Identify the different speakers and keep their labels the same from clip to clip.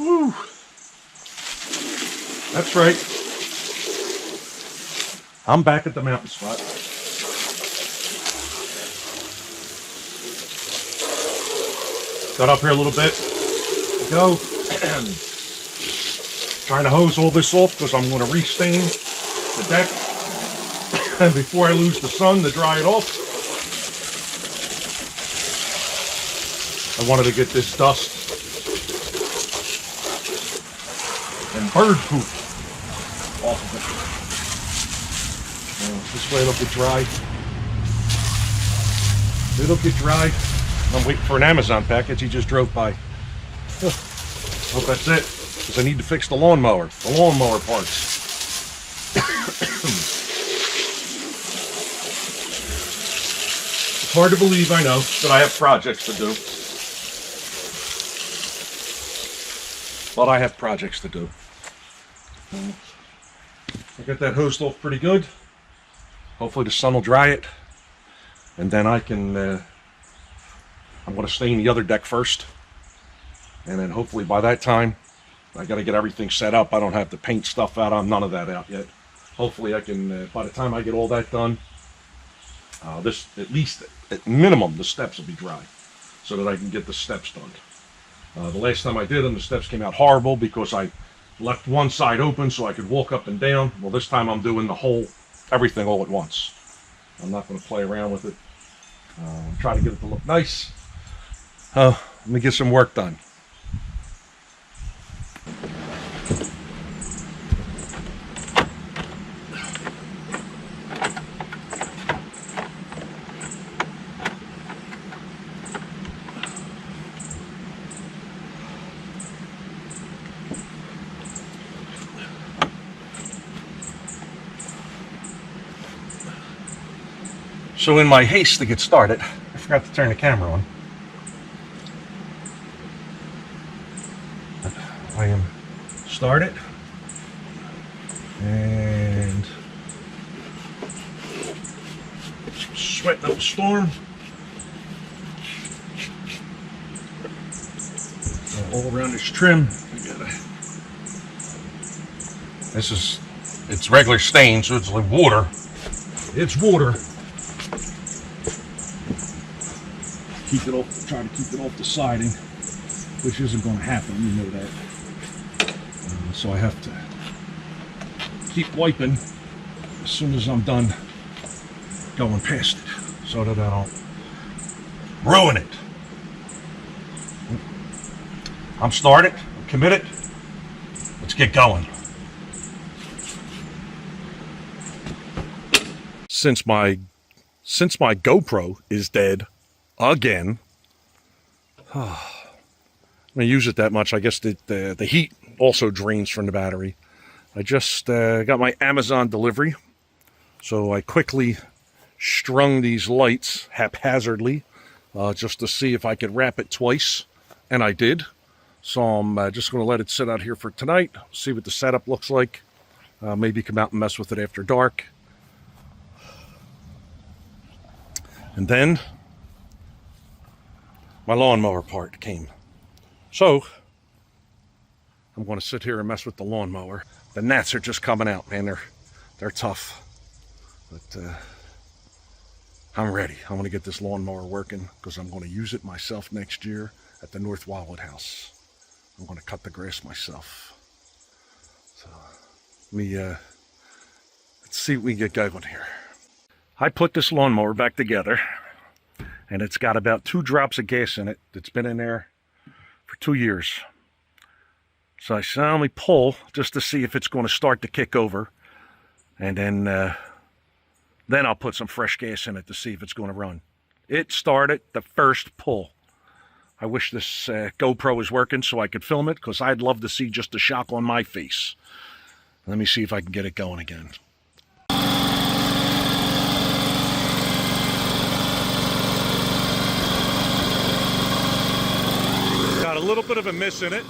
Speaker 1: Woo. That's right. I'm back at the mountain spot. Got up here a little bit. Go. Trying to hose all this off because I'm going to restain the deck. And before I lose the sun to dry it off, I wanted to get this dust and bird poop off of it. This way it'll get dry. It'll get dry. I'm waiting for an Amazon package. He just drove by. Hope that's it, because I need to fix the lawnmower parts. It's hard to believe, I know, that I have projects to do. But I have projects to do. I got that hosed off pretty good. Hopefully the sun will dry it. And then I can, I'm going to stain the other deck first. And then hopefully by that time, I got to get everything set up. I don't have the paint stuff out. I'm none of that out yet. Hopefully I can, by the time I get all that done, this, at least, at minimum, the steps will be dry. So that I can get the steps done. The last time I did them, the steps came out horrible because I left one side open so I could walk up and down. Well, this time I'm doing the whole, everything all at once. I'm not going to play around with it. Try to get it to look nice. Let me get some work done. So in my haste to get started, I forgot to turn the camera on. I am started and sweating up a storm. All around this trim. It's regular stain, so it's like water. It's water. Keep it off, try to keep it off the siding, which isn't going to happen, you know that. So I have to keep wiping as soon as I'm done going past it, so that I don't ruin it. I'm started, I'm committed. Let's get going. Since my GoPro is dead again, I'm gonna use it that much. I guess the heat also drains from the battery. I just got my Amazon delivery, so I quickly strung these lights haphazardly just to see if I could wrap it twice, and I did. So I'm just going to let it sit out here for tonight, see what the setup looks like. Maybe come out and mess with it after dark. And then my lawnmower part came. So I'm going to sit here and mess with the lawnmower. The gnats are just coming out, man. They're tough. But I'm ready. I'm going to get this lawnmower working because I'm going to use it myself next year at the North Wildwood house. I'm going to cut the grass myself. So let's see what we can get going here. I put this lawnmower back together, and it's got about 2 drops of gas in it. It's been in there for 2 years. So I said, let me pull just to see if it's going to start to kick over. And then I'll put some fresh gas in it to see if it's going to run. It started the first pull. I wish this GoPro was working so I could film it, because I'd love to see just the shock on my face. Let me see if I can get it going again. Got a little bit of a miss in it.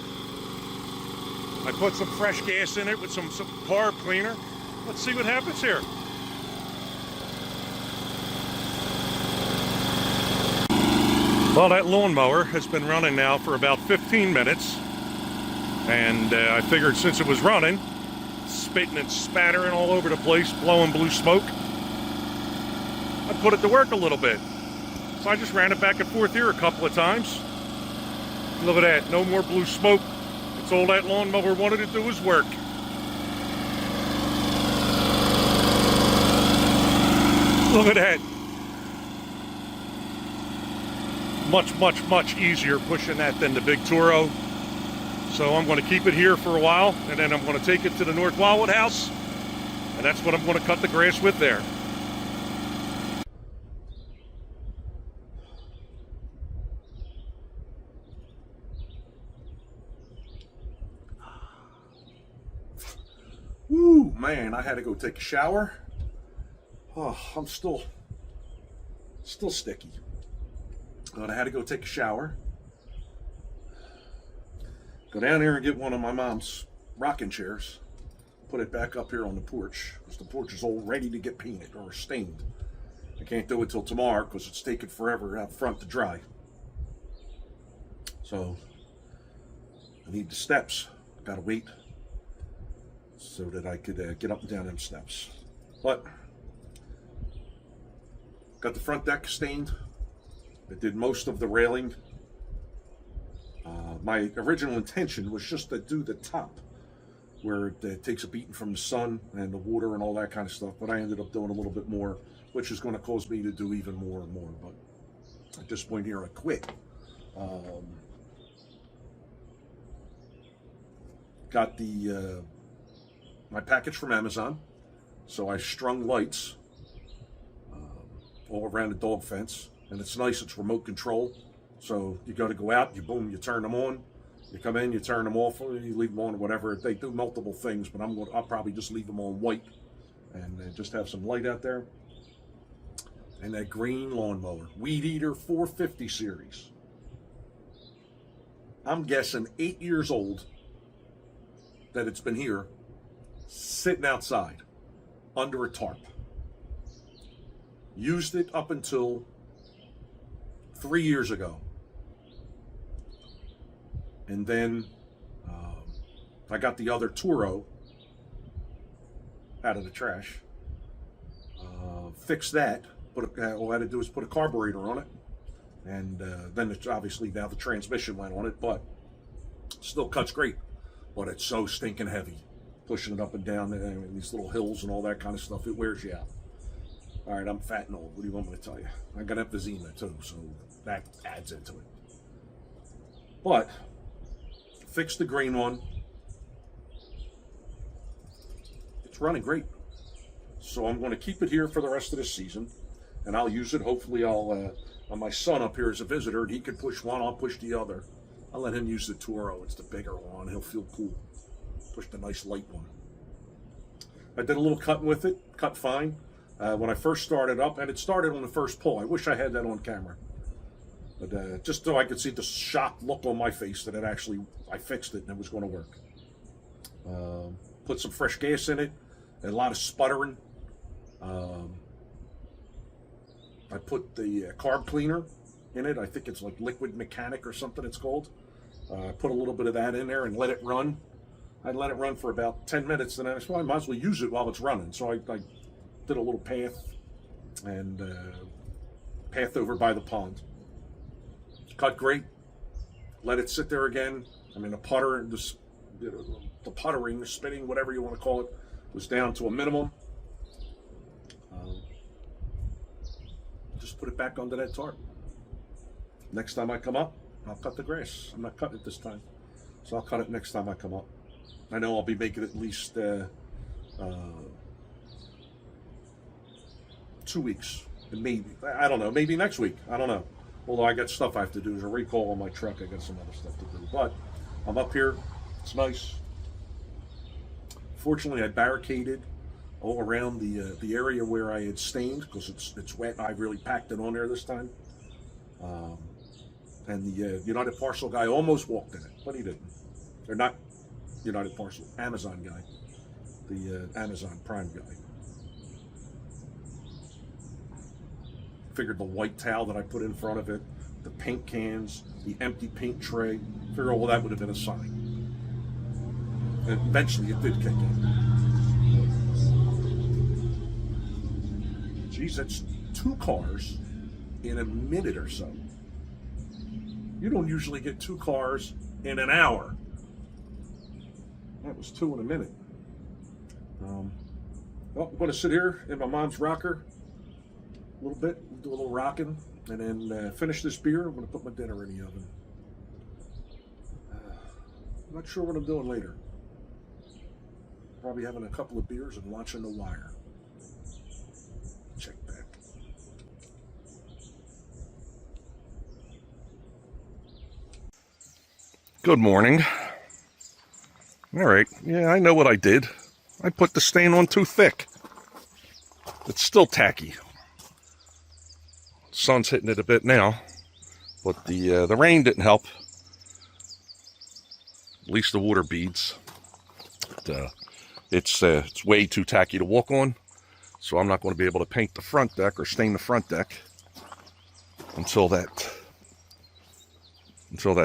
Speaker 1: I put some fresh gas in it with some carb cleaner. Let's see what happens here. Well, that lawnmower has been running now for about 15 minutes. And I figured since it was running, spitting and spattering all over the place, blowing blue smoke, I put it to work a little bit. So I just ran it back and forth here a couple of times. Look at that, no more blue smoke. That's all that lawnmower wanted to do was work. Look at that. Much easier pushing that than the big Toro. So I'm going to keep it here for a while, and then I'm going to take it to the North Wildwood house, and that's what I'm going to cut the grass with there. Woo, man, I had to go take a shower. Oh, I'm still sticky. But I had to go take a shower. Go down here and get one of my mom's rocking chairs. Put it back up here on the porch, because the porch is all ready to get painted or stained. I can't do it till tomorrow because it's taking forever out front to dry. So I need the steps. Gotta wait so that I could get up and down them steps. But got the front deck stained. I did most of the railing. My original intention was just to do the top, where it takes a beating from the sun and the water and all that kind of stuff, but I ended up doing a little bit more, which is going to cause me to do even more and more. But at this point here, I quit. Got the my package from Amazon, so I strung lights all around the dog fence, and it's nice. It's remote control, so you got to go out, you boom, you turn them on, you come in, you turn them off, or you leave them on, or whatever. They do multiple things, but I'll probably just leave them on white and just have some light out there. And that green lawnmower, Weed Eater 450 series. I'm guessing 8 years old that it's been here, sitting outside under a tarp. Used it up until 3 years ago. And then I got the other Toro out of the trash. Fixed that. All I had to do was put a carburetor on it. And then it's obviously now the transmission went on it, but still cuts great. But it's so stinking heavy. Pushing it up and down these little hills and all that kind of stuff, it wears you out. All right, I'm fat and old. What do you want me to tell you? I got emphysema too, so that adds into it. But fixed the green one. It's running great. So I'm going to keep it here for the rest of the season, and I'll use it. Hopefully, my son up here is a visitor, and he can push one. I'll push the other. I'll let him use the Toro. It's the bigger one. He'll feel cool. Push the nice light one. I did a little cutting with it. Cut fine. When I first started up, and it started on the first pull. I wish I had that on camera. But just so I could see the shocked look on my face that I fixed it and it was going to work. Put some fresh gas in it, and a lot of sputtering. I put the carb cleaner in it. I think it's like Liquid Mechanic or something it's called. I put a little bit of that in there and let it run. I let it run for about 10 minutes, and then I said, well, I might as well use it while it's running. So I did a little path and path over by the pond. Cut great. Let it sit there again. I mean, the puttering, the spinning, whatever you want to call it, was down to a minimum. Just put it back under that tarp. Next time I come up, I'll cut the grass. I'm not cutting it this time, so I'll cut it next time I come up. I know I'll be making at least 2 weeks, and maybe, I don't know, maybe next week. I don't know. Although I got stuff I have to do. There's a recall on my truck. I got some other stuff to do. But I'm up here. It's nice. Fortunately, I barricaded all around the area where I had stained because it's wet. I really packed it on there this time. And the United Parcel guy almost walked in it, but he didn't. They're not United Parcel, Amazon guy. The Amazon Prime guy. Figured the white towel that I put in front of it, the paint cans, the empty paint tray, figured all that would have been a sign. And eventually it did kick in. Geez, that's 2 cars in a minute or so. You don't usually get 2 cars in an hour. That was 2 in a minute. Well, I'm going to sit here in my mom's rocker a little bit, do a little rocking, and then finish this beer. I'm going to put my dinner in the oven. I'm not sure what I'm doing later. Probably having a couple of beers and watching The Wire. Check back. Good morning. All right, yeah, I know what I did. I put the stain on too thick. It's still tacky. Sun's hitting it a bit now, but the rain didn't help. At least the water beads. But, it's way too tacky to walk on, so I'm not going to be able to paint the front deck or stain the front deck until that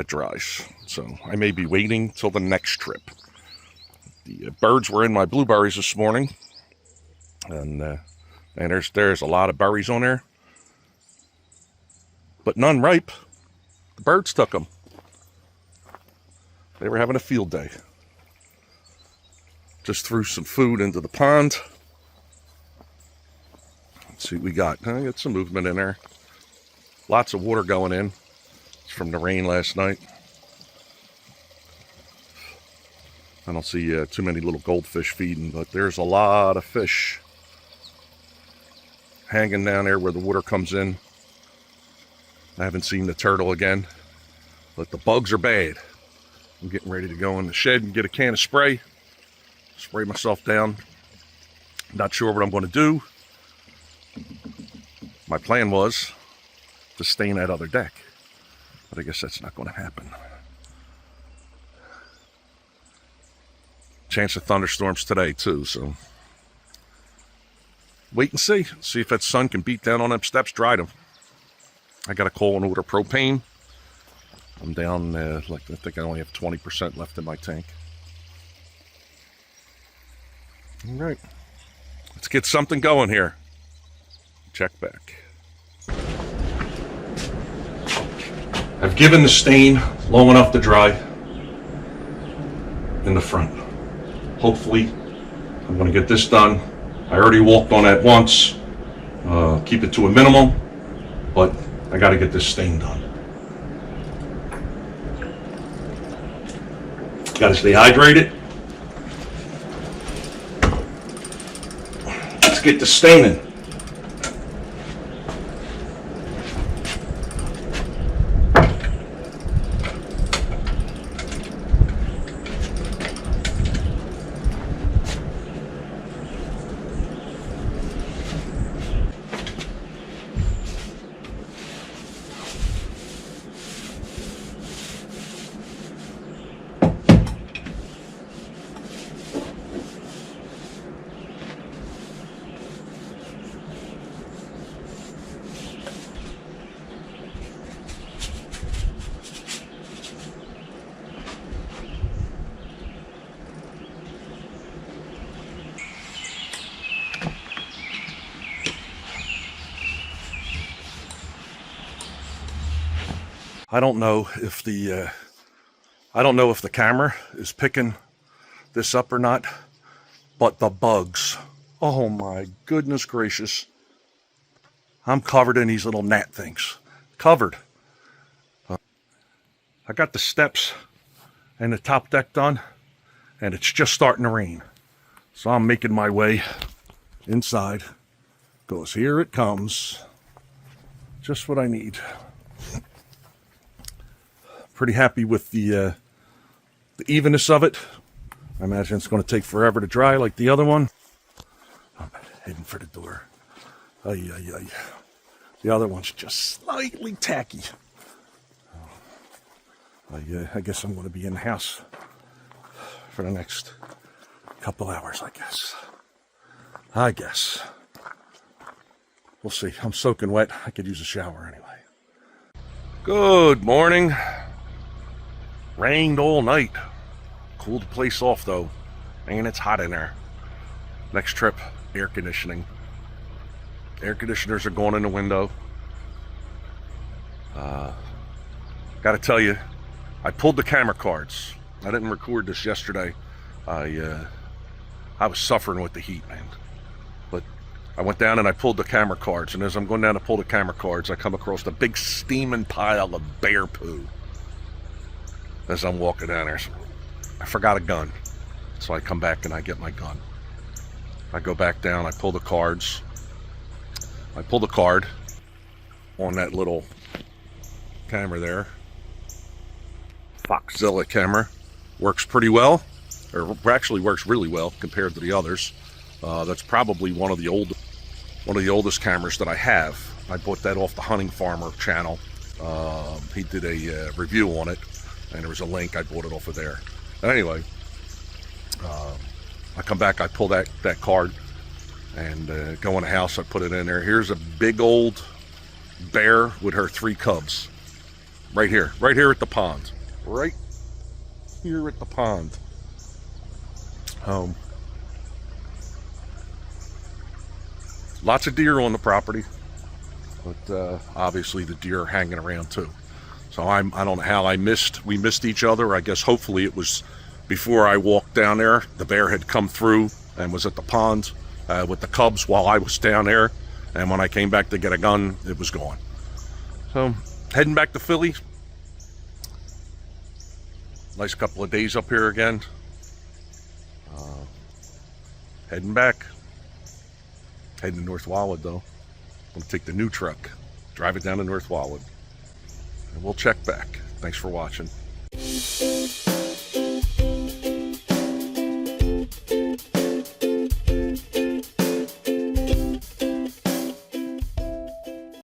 Speaker 1: dries. So I may be waiting till the next trip. The birds were in my blueberries this morning, and there's a lot of berries on there, but none ripe. The birds took them. They were having a field day. Just threw some food into the pond. Let's see what we got. I got some movement in there. Lots of water going in. It's from the rain last night. I don't see too many little goldfish feeding, but there's a lot of fish hanging down there where the water comes in. I haven't seen the turtle again, but the bugs are bad. I'm getting ready to go in the shed and get a can of spray myself down. Not sure what I'm going to do. My plan was to stain that other deck, but I guess that's not going to happen. Chance of thunderstorms today too, so wait and see if that sun can beat down on them steps, dry them. I got a call and order propane. I'm down, I think I only have 20% left in my tank. All right, let's get something going here. Check back. I've given the stain long enough to dry in the front. Hopefully, I'm going to get this done. I already walked on that once. Keep it to a minimum, but I got to get this stain done. Got to stay hydrated. Let's get the staining. I don't know if the camera is picking this up or not, but the bugs, oh my goodness gracious. I'm covered in these little gnat things. Covered. I got the steps and the top deck done, and it's just starting to rain. So I'm making my way inside, because here it comes. Just what I need. Pretty happy with the evenness of it. I imagine it's going to take forever to dry like the other one. I'm heading for the door. Ay, ay, ay. The other one's just slightly tacky. I guess I'm going to be in the house for the next couple hours, I guess. We'll see. I'm soaking wet. I could use a shower anyway. Good morning. Rained all night. Cool the place off though. And it's hot in there. Next trip, air conditioning. Air conditioners are going in the window. Gotta tell you, I pulled the camera cards. I didn't record this yesterday. I was suffering with the heat, man. But I went down and I pulled the camera cards, and as I'm going down to pull the camera cards, I come across a big steaming pile of bear poo. As I'm walking down there, so I forgot a gun. So I come back and I get my gun. I go back down, I pull the cards. I pull the card on that little camera there. Foxzilla camera. Works pretty well, or actually works really well compared to the others. That's probably one of the oldest cameras that I have. I bought that off the Hunting Farmer channel. He did a review on it, and there was a link. I bought it off of there. But anyway, I come back, I pull that card, and go in the house. I put it in there. Here's a big old bear with her 3 cubs. Right here at the pond. Right here at the pond. Lots of deer on the property, but obviously the deer are hanging around too. So I don't know how we missed each other. I guess hopefully it was before I walked down there. The bear had come through and was at the pond with the cubs while I was down there, and when I came back to get a gun, it was gone. So heading back to Philly. Nice couple of days up here again. Heading back. Heading to North Wildwood though. I'm going to take the new truck, drive it down to North Wildwood, and we'll check back. Thanks for watching.